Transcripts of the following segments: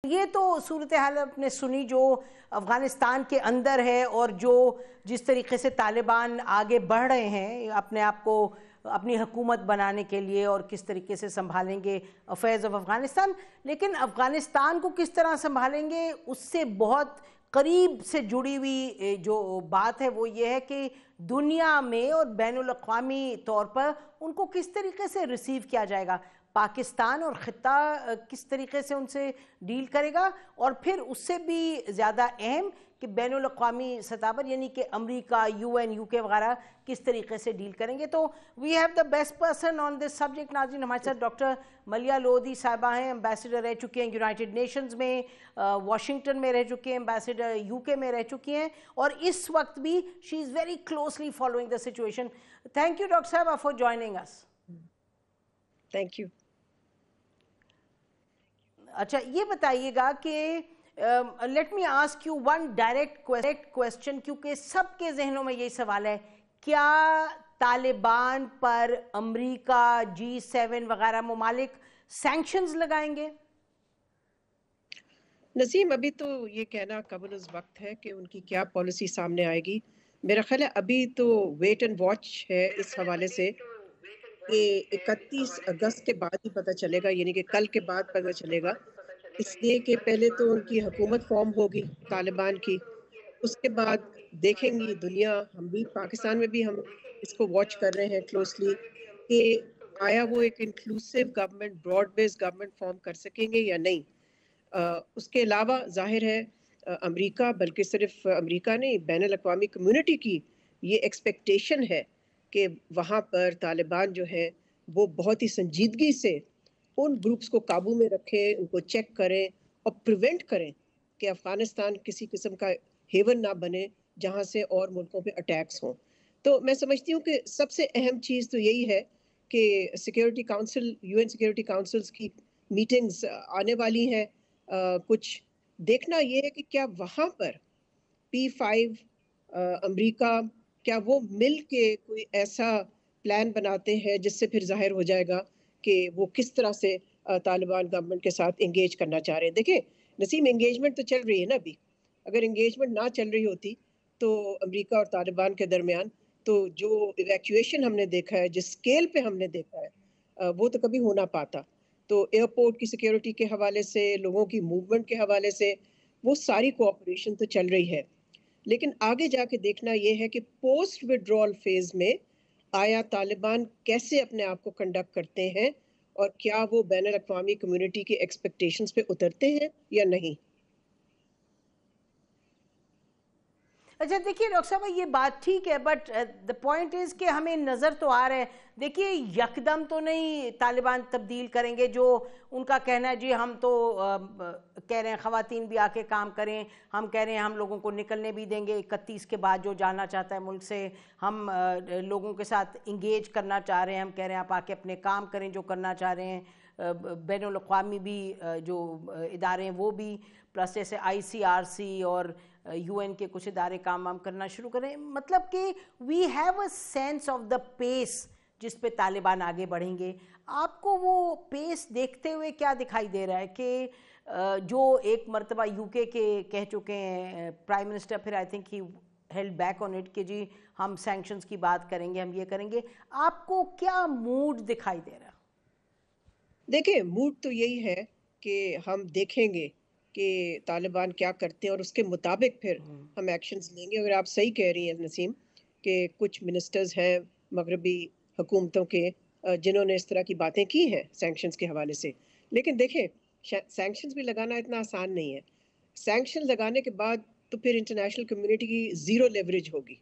یہ تو صورتحال آپ نے سنی جو افغانستان کے اندر ہے اور جو جس طریقے سے طالبان آگے بڑھ رہے ہیں اپنے آپ کو اپنی حکومت بنانے کے لیے اور کس طریقے سے سنبھالیں گے افیئرز آف افغانستان. لیکن افغانستان کو کس طرح سنبھالیں گے اس سے بہت قریب سے جڑی ہوئی جو بات ہے وہ یہ ہے کہ دنیا میں اور بین الاقوامی طور پر ان کو کس طریقے سے ریسیو کیا جائے گا. پاکستان اور خطہ کس طریقے سے ان سے ڈیل کرے گا اور پھر اس سے بھی زیادہ اہم کہ بین الاقوامی سطح پر یعنی کہ امریکہ یو این یو کے وغیرہ کس طریقے سے ڈیل کریں گے. تو we have the best person on this subject. ناظرین ہمارے ساتھ ڈاکٹر ملیہ لودھی صاحبہ ہیں, امبیسڈر رہ چکی ہیں یونائٹڈ نیشنز میں, واشنگٹن میں رہ چکی ہیں, امبیسڈر یو کے میں رہ چکی ہیں اور اس وقت بھی she is very closely following the situation. Thank you doctor صاحبہ for joining us. Thank you. اچھا یہ بتائیے گا کہ let me ask you one direct question کیونکہ سب کے ذہنوں میں یہی سوال ہے, کیا طالبان پر امریکہ G7 وغیرہ ممالک سینکشنز لگائیں گے؟ نسیم ابھی تو یہ کہنا قبل از وقت ہے کہ ان کی کیا پالیسی سامنے آئے گی. میرا خیال ہے ابھی تو ویٹ اینڈ واچ ہے اس حوالے سے کہ 31 اگست کے بعد ہی پتہ چلے گا, یعنی کہ کل کے بعد پتہ چلے گا. اس لیے کہ پہلے تو ان کی حکومت فارم ہوگی طالبان کی, اس کے بعد دیکھیں گی دنیا, ہم بھی پاکستان میں بھی ہم اس کو واچ کر رہے ہیں کلوزلی کہ آیا وہ ایک inclusive government, broad base government form کر سکیں گے یا نہیں. اس کے علاوہ ظاہر ہے امریکہ, بلکہ صرف امریکہ نہیں بین الاقوامی کمیونٹی کی یہ ایکسپیکٹیشن ہے کہ وہاں پر طالبان جو ہے وہ بہت ہی سنجیدگی سے ان گروپس کو قابو میں رکھیں, ان کو چیک کریں اور پریونٹ کریں کہ افغانستان کسی قسم کا ہیون نہ بنے جہاں سے اور ملکوں پہ اٹیکس ہوں. تو میں سمجھتی ہوں کہ سب سے اہم چیز تو یہی ہے کہ security council, U N security councils کی میٹنگز آنے والی ہیں. کچھ دیکھنا یہ ہے کہ کیا وہاں پر P5 امریکہ کیا وہ مل کے کوئی ایسا پلان بناتے ہیں جس سے پھر ظاہر ہو جائے گا کہ وہ کس طرح سے طالبان گورنمنٹ کے ساتھ انگیج کرنا چاہ رہے ہیں. دیکھیں نسیم, انگیجمنٹ تو چل رہی ہے نا ابھی. اگر انگیجمنٹ نہ چل رہی ہوتی تو امریکہ اور طالبان کے درمیان تو جو ایویکویشن ہم نے دیکھا ہے, جس اسکیل پہ ہم نے دیکھا ہے, وہ تو کبھی ہو نہ پاتا. تو ایئرپورٹ کی سیکیورٹی کے حوالے سے, لوگوں کی موومنٹ کے حوالے سے وہ ساری کوآپریشن تو چل رہی ہے. لیکن آگے جا کے دیکھنا یہ ہے کہ پوسٹ وڈرول فیز میں آیا طالبان کیسے اپنے آپ کو کنڈکٹ کرتے ہیں اور کیا وہ بین الاقوامی کمیونٹی کی ایکسپیکٹیشنز پہ اترتے ہیں یا نہیں. اچھا دیکھیے ڈاکٹر صاحب یہ بات ٹھیک ہے, بٹ دا پوائنٹ از کہ ہمیں نظر تو آ رہا ہے, دیکھیے یکدم تو نہیں طالبان تبدیل کریں گے. جو ان کا کہنا ہے جی ہم تو کہہ رہے ہیں خواتین بھی آ کے کام کریں, ہم کہہ رہے ہیں ہم لوگوں کو نکلنے بھی دیں گے 31 کے بعد, جو جانا چاہتا ہے ملک سے, ہم لوگوں کے ساتھ انگیج کرنا چاہ رہے ہیں, ہم کہہ رہے ہیں آپ آ کے اپنے کام کریں جو کرنا چاہ رہے ہیں. بین الاقوامی بھی جو ادارے ہیں وہ بھی, پلس جیسے ICRC اور یو این کے کچھ ادارے کام وام کرنا شروع کریں. مطلب کہ we have a sense of the peace جس پہ طالبان آگے بڑھیں گے. آپ کو وہ پیس دیکھتے ہوئے کیا دکھائی دے رہا ہے کہ جو ایک مرتبہ UK کے کہہ چکے ہیں پرائم منسٹر, پھر I think he held back on it کہ جی ہم سینکشنز کی بات کریں گے, ہم یہ کریں گے. آپ کو کیا موڈ دکھائی دے رہا؟ دیکھیں موڈ تو یہی ہے کہ ہم دیکھیں گے کہ طالبان کیا کرتے ہیں اور اس کے مطابق پھر ہم ایکشنز لیں گے. اگر آپ صحیح کہہ رہی ہیں نسیم کہ کچھ منسٹرز ہیں مغربی حکومتوں کے جنہوں نے اس طرح کی باتیں کی ہیں سینکشنز کے حوالے سے, لیکن دیکھیں سینکشنز بھی لگانا اتنا آسان نہیں ہے. سینکشن لگانے کے بعد تو پھر انٹرنیشنل کمیونٹی کی زیرو لیوریج ہوگی,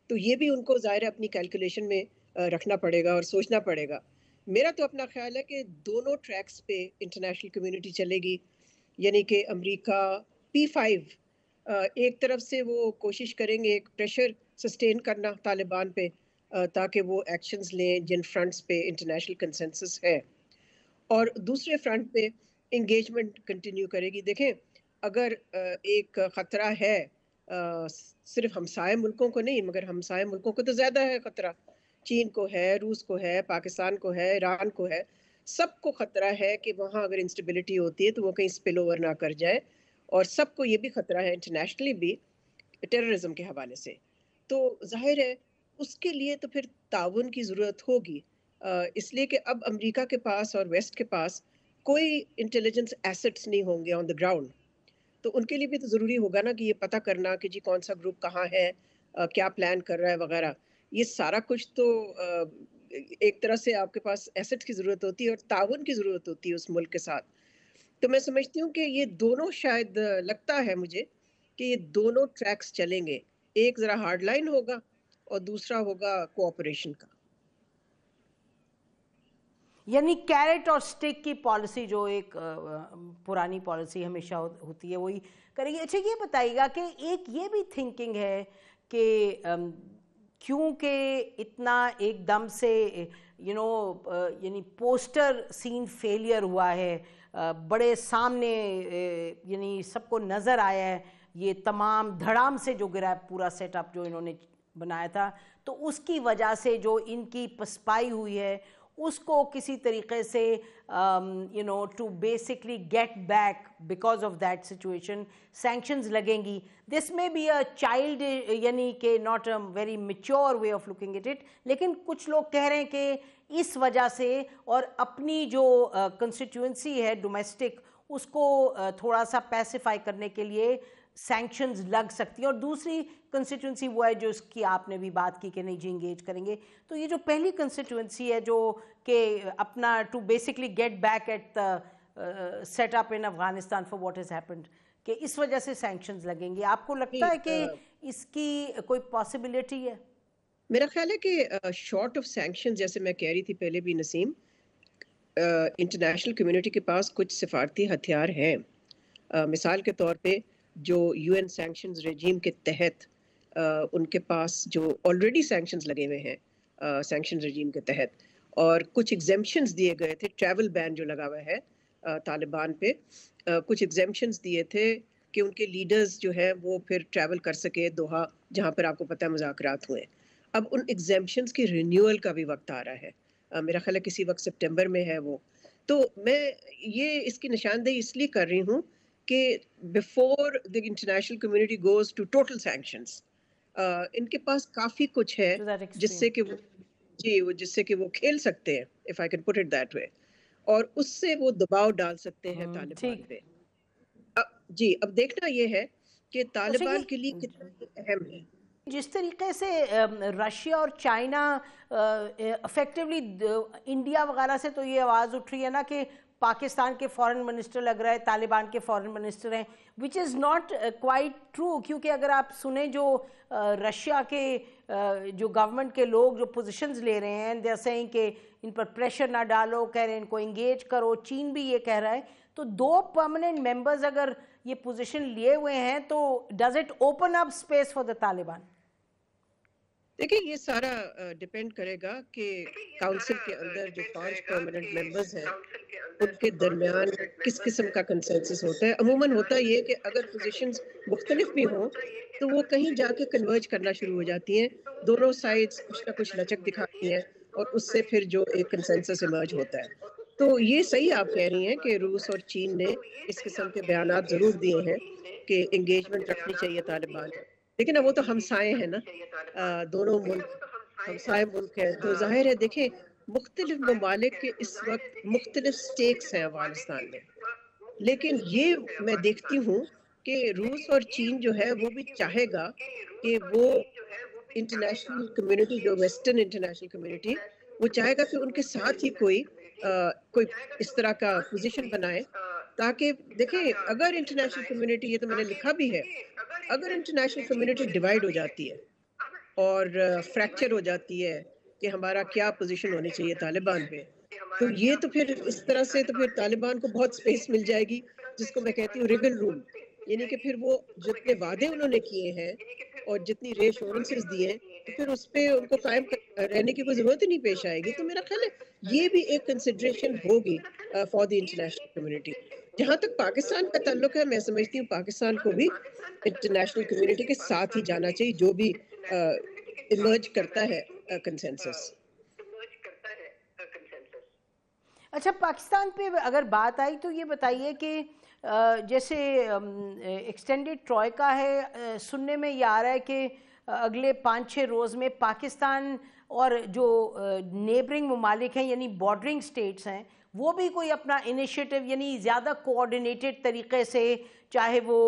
تو یہ بھی ان کو ظاہر اپنی کیلکولیشن میں رکھنا پڑے گا اور سوچنا پڑے گا. میرا تو اپنا خیال ہے کہ دونوں ٹریکس پہ انٹرنیشنل کمیونٹی چلے گی, یعنی کہ امریکہ P5 ایک طرف سے وہ کوشش کریں گے ایک پریشر سسٹین کرنا طالبان پہ تاکہ وہ ایکشنز لیں جن فرنٹس پہ انٹرنیشنل کنسنسس ہے, اور دوسرے فرنٹ پہ انگیجمنٹ کنٹینیو کرے گی. دیکھیں اگر ایک خطرہ ہے صرف ہمسائے ملکوں کو نہیں مگر ہمسائے ملکوں کو تو زیادہ ہے خطرہ, چین کو ہے, روس کو ہے, پاکستان کو ہے, ایران کو ہے, سب کو خطرہ ہے کہ وہاں اگر انسٹیبلٹی ہوتی ہے تو وہ کہیں سپل اوور نہ کر جائے، اور سب کو یہ بھی خطرہ ہے انٹرنیشنلی بھی ٹیررزم کے حوالے سے. تو ظاہر ہے اس کے لیے تو پھر تعاون کی ضرورت ہوگی، اس لیے کہ اب امریکہ کے پاس اور ویسٹ کے پاس کوئی انٹیلیجنس ایسٹس نہیں ہوں گے آن دا گراؤنڈ. تو ان کے لیے بھی تو ضروری ہوگا نا کہ یہ پتہ کرنا کہ جی کون سا گروپ کہاں ہے، کیا پلان کر رہا ہے وغیرہ. یہ سارا کچھ تو ایک طرح سے آپ کے پاس ایسٹ کی ضرورت ہوتی ہے اور تعاون کی ضرورت ہوتی ہے اس ملک کے ساتھ. تو میں سمجھتی ہوں کہ یہ دونوں شاید لگتا ہے مجھے کہ یہ دونوں ٹریکس چلیں گے، ایک ذرا ہارڈ لائن ہوگا اور دوسرا ہوگا کوآپریشن کا. یعنی کیرٹ اور سٹک کی پالیسی جو ایک پرانی پالیسی ہمیشہ ہوتی ہے وہی کریں گے. اچھا یہ بتائیے گا کہ ایک یہ بھی تھنکنگ ہے کہ کیونکہ اتنا ایک دم سے یعنی پوسٹر سین فیلئر ہوا ہے، بڑے سامنے یعنی سب کو نظر آیا ہے یہ تمام دھڑام سے جو گرا پورا سیٹ اپ جو انہوں نے بنایا تھا، تو اس کی وجہ سے جو ان کی پسپائی ہوئی ہے اس کو کسی طریقے سے to basically get back because of that situation sanctions لگیں گی. دس میں بی اے چائلڈ یعنی کہ not a very mature way of looking at it, لیکن کچھ لوگ کہہ رہے ہیں کہ اس وجہ سے اور اپنی جو کنسٹیٹوئنسی ہے ڈومیسٹک اس کو تھوڑا سا پیسیفائی کرنے کے لیے سینکشنز لگ سکتی ہیں، اور دوسری کنسٹیٹوئنسی وہ ہے جو اس کی آپ نے بھی بات کی کہ نہیں جی انگیج کریں گے. تو یہ جو پہلی کنسٹیٹوئنسی ہے جو کہ اپنا to basically get back at set up in Afghanistan for what has happened, کہ اس وجہ سے سینکشنز لگیں گے، آپ کو لگتا ہے کہ اس کی کوئی پاسبلٹی ہے؟ میرا خیال ہے کہ شارٹ آف سینکشن، جیسے میں کہہ رہی تھی پہلے بھی نسیم، انٹرنیشنل کمیونٹی کے پاس کچھ سفارتی ہتھیار ہیں. مثال کے طور پہ جو یو این سینکشنز رجیم کے تحت ان کے پاس جو آلریڈی سینکشنز لگے ہوئے ہیں سینکشنز رجیم کے تحت، اور کچھ ایگزیمپشنز دیے گئے تھے، ٹریول بین جو لگا ہوا ہے طالبان پہ، کچھ ایگزیمپشنز دیے تھے کہ ان کے لیڈرز جو ہیں وہ پھر ٹریول کر سکے دوحہ، جہاں پر آپ کو پتہ ہے مذاکرات ہوئے. اب ان ایگزیمپشنز کی رینیول کا بھی وقت آ رہا ہے، میرا خیال ہے کسی وقت سپٹمبر میں ہے وہ. تو میں یہ اس کی نشاندہی اس لیے کر رہی ہوں کہ before the international community goes to total sanctions, ان کے پاس کافی کچھ ہے جس سے کہ جس سے کہ وہ کھیل سکتے ہیں، if I can put it that way، اور اس سے وہ دباؤ ڈال سکتے ہیں طالبان پہ. جی اب دیکھنا یہ ہے کہ طالبان کے لیے کتنا اہم ہے. جس طریقے سے رشیا اور چائنا افیکٹولی انڈیا وغیرہ سے تو یہ آواز اٹھ رہی ہے نا کہ پاکستان کے فارن منسٹر لگ رہا ہے طالبان کے فارن منسٹر ہیں، وچ از ناٹ کوائٹ ٹرو، کیونکہ اگر آپ سنیں جو رشیا کے جو گورنمنٹ کے لوگ جو پوزیشنز لے رہے ہیں دے آر سیئنگ کہ ان پر پریشر نہ ڈالو، کہہ رہے ہیں ان کو انگیج کرو، چین بھی یہ کہہ رہا ہے. تو دو پرماننٹ ممبرز اگر یہ پوزیشن لیے ہوئے ہیں تو does it open up space for the Taliban? دیکھیں یہ سارا ڈیپینڈ کرے گا کہ کاؤنسل کے اندر جو 5 پرماننٹ ممبرز ہیں ان کے درمیان کس قسم کا کنسنسس ہوتا ہے. عموماً ہوتا یہ کہ اگر پوزیشنز مختلف بھی ہوں تو وہ کہیں جا کے کنورج کرنا شروع ہو جاتی ہیں، دونوں سائڈز کچھ نہ کچھ لچک دکھاتی ہیں اور اس سے پھر جو ایک کنسنسس ایمرج ہوتا ہے. تو یہ صحیح آپ کہہ رہی ہیں کہ روس اور چین نے اس قسم کے بیانات ضرور دیے ہیں کہ انگیجمنٹ رکھنی چاہیے طالبان، لیکن اب وہ تو ہمسائے ہیں نا، دونوں ملک ہمسائے ملک ہیں. تو ظاہر ہے دیکھیں مختلف ممالک کے اس وقت مختلف سٹیکس ہیں افغانستان میں، لیکن یہ میں دیکھتی ہوں کہ روس اور چین جو ہے وہ بھی چاہے گا کہ وہ انٹرنیشنل کمیونٹی جو ویسٹرن انٹرنیشنل کمیونٹی، وہ چاہے گا کہ ان کے ساتھ ہی کوئی اس طرح کا پوزیشن بنائے، تاکہ دیکھیں اگر انٹرنیشنل کمیونٹی، یہ تو میں نے لکھا بھی ہے، اگر انٹرنیشنل کمیونٹی ڈیوائیڈ ہو جاتی ہے اور فریکچر ہو جاتی ہے کہ ہمارا کیا پوزیشن ہونی چاہیے طالبان پہ، تو یہ تو پھر اس طرح سے تو پھر طالبان کو بہت سپیس مل جائے گی، جس کو میں کہتی ہوں ریگل روم، یعنی کہ پھر وہ جتنے وعدے انہوں نے کیے ہیں اور جتنی ری ایشورنسز دیے ہیں تو پھر اس پہ ان کو قائم رہنے کی کوئی ضرورت ہی نہیں پیش آئے گی. تو میرا خیال ہے یہ بھی ایک کنسیڈریشن ہوگی فار دی انٹرنیشنل کمیونٹی. جہاں تک پاکستان کا تعلق ہے، میں سمجھتی ہوں پاکستان کو بھی انٹرنیشنل کمیونٹی کے ساتھ ہی جانا چاہیے جو بھی ایمرج کرتا ہے کنسنسس. اچھا پاکستان پہ اگر بات آئی تو یہ بتائیے کہ جیسے ایکسٹینڈڈ ٹروئکا ہے، سننے میں یہ آ رہا ہے کہ اگلے 5-6 روز میں پاکستان اور جو نیبرنگ ممالک ہیں یعنی بارڈرنگ سٹیٹس ہیں وہ بھی کوئی اپنا انیشیٹو یعنی زیادہ کوآرڈینیٹڈ طریقے سے، چاہے وہ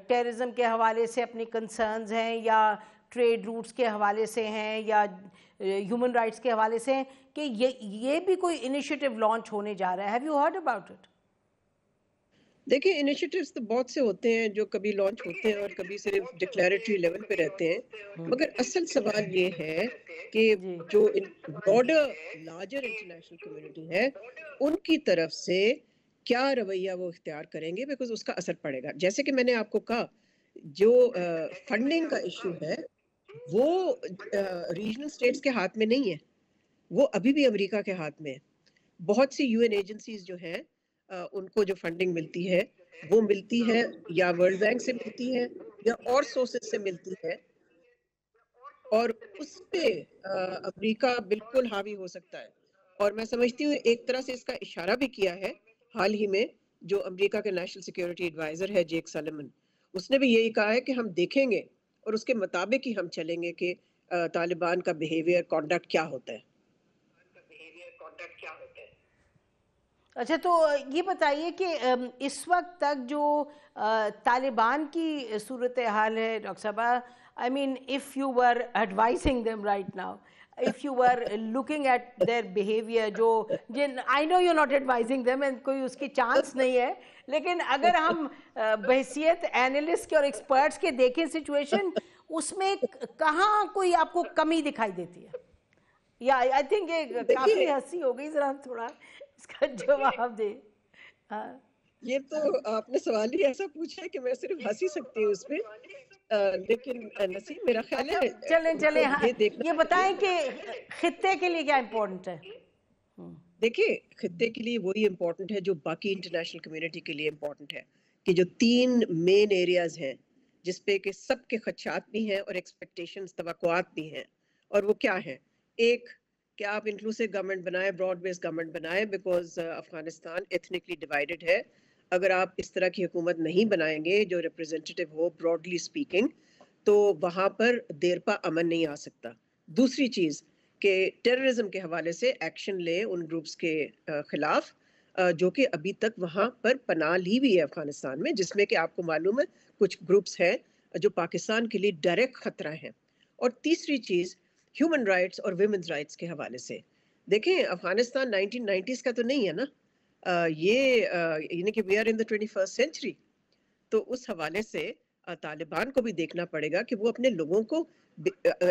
ٹیررزم کے حوالے سے اپنی کنسرنز ہیں یا ٹریڈ روٹس کے حوالے سے ہیں یا ہیومن رائٹس کے حوالے سے ہیں، کہ یہ بھی کوئی انیشیٹو لانچ ہونے جا رہا ہے. Have you heard about it? دیکھیں انیشیٹیوز تو بہت سے ہوتے ہیں جو کبھی لانچ ہوتے ہیں اور کبھی صرف ڈکلیریٹری لیول پہ رہتے ہیں، مگر اصل سوال یہ ہے کہ جو براڈر لارجر انٹرنیشنل کمیونٹی ہے ان کی طرف سے کیا رویہ وہ اختیار کریں گے، بیکاز اس کا اثر پڑے گا. جیسے کہ میں نے آپ کو کہا جو فنڈنگ کا ایشو ہے وہ ریجنل سٹیٹس کے ہاتھ میں نہیں ہے، وہ ابھی بھی امریکہ کے ہاتھ میں ہے. بہت سی یو این ایجنسیز جو ہیں ان کو جو فنڈنگ ملتی ہے وہ ملتی ہے یا ورلڈ بینک سے ملتی ہے یا اور سورسز سے ملتی ہے، اور اس پہ امریکہ بالکل حاوی ہو سکتا ہے. اور میں سمجھتی ہوں ایک طرح سے اس کا اشارہ بھی کیا ہے حال ہی میں جو امریکہ کے نیشنل سیکیورٹی ایڈوائزر ہے جیک سالمن، اس نے بھی یہی کہا ہے کہ ہم دیکھیں گے اور اس کے مطابق ہی ہم چلیں گے کہ طالبان کا بیہیویئر کانڈکٹ کیا ہوتا ہے. اچھا تو یہ بتائیے کہ اس وقت تک جو طالبان کی صورتحال ہے ڈاکٹر صاحبہ، I mean if you were advising them right now, if you were looking at their behavior، جو I know you're not advising them and کوئی اس کی چانس نہیں ہے، لیکن اگر ہم بحیثیت اینالسٹ کے اور ایکسپرٹس کے دیکھیں سچویشن، اس میں کہاں کوئی آپ کو کمی دکھائی دیتی ہے؟ یا آئی تھنک یہ کافی ہنسی ہو گئی، ذرا تھوڑا اس کا جواب دے. یہ تو آپ نے سوال ہی ایسا پوچھا ہے کہ میں صرف ہنس ہی سکتی ہوں اس پہ، لیکن نسیم میرا خیال ہے چلیں یہ بتائیں کہ خطے کے لیے کیا امپورٹنٹ ہے. دیکھیے خطے کے لیے وہی امپورٹنٹ ہے جو باقی انٹرنیشنل کمیونٹی کے لیے امپورٹنٹ ہے، کہ جو 3 مین ایریاز ہیں جس پہ کہ سب کے خدشات بھی ہیں اور ایکسپیکٹیشنز توقعات بھی ہیں، اور وہ کیا ہیں؟ ایک کہ آپ انکلوسیو گورنمنٹ بنائیں، براڈ بیس گورنمنٹ بنائیں، بیکاز افغانستان ایتھنکلی ڈیوائیڈڈ ہے. اگر آپ اس طرح کی حکومت نہیں بنائیں گے جو ریپرزینٹیو ہو براڈلی اسپیکنگ، تو وہاں پر دیر پا امن نہیں آ سکتا. دوسری چیز کہ ٹیررزم کے حوالے سے ایکشن لیں ان گروپس کے خلاف جو کہ ابھی تک وہاں پر پناہ لی ہوئی ہے افغانستان میں، جس میں کہ آپ کو معلوم ہے کچھ گروپس ہیں جو پاکستان کے لیے ڈائریکٹ خطرہ ہیں. اور تیسری چیز ہیومن رائٹس اور ویمنز رائٹس کے حوالے سے. دیکھیں افغانستان 1990s کا تو نہیں ہے نا، یہ یعنی کہ we are in the 21st century. تو اس حوالے سے طالبان کو بھی دیکھنا پڑے گا کہ وہ اپنے لوگوں کو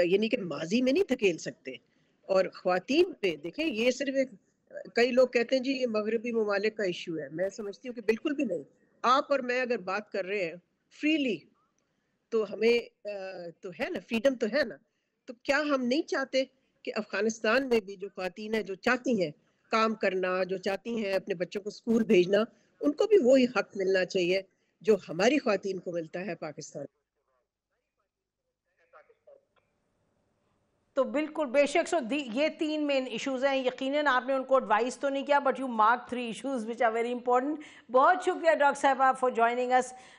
یعنی کہ ماضی میں نہیں دھکیل سکتے. اور خواتین پہ دیکھیں یہ صرف ایک، کئی لوگ کہتے ہیں جی یہ مغربی ممالک کا ایشو ہے، میں سمجھتی ہوں کہ بالکل بھی نہیں. آپ اور میں اگر بات کر رہے ہیں فریلی تو ہمیں تو ہے نا، فریڈم تو ہے نا. تو کیا ہم نہیں چاہتے کہ افغانستان میں بھی جو خواتین ہیں جو چاہتی ہیں کام کرنا، جو چاہتی ہیں اپنے بچوں کو اسکول بھیجنا، ان کو بھی وہی حق ملنا چاہیے جو ہماری خواتین کو ملتا ہے پاکستان. تو بالکل بے شک. سو یہ 3 مین ایشوز ہیں. یقیناً آپ نے ان کو ایڈوائز تو نہیں کیا، but you mark 3 issues which are very important. بہت شکریہ ڈاکٹر صاحبہ فار جوائننگ اس.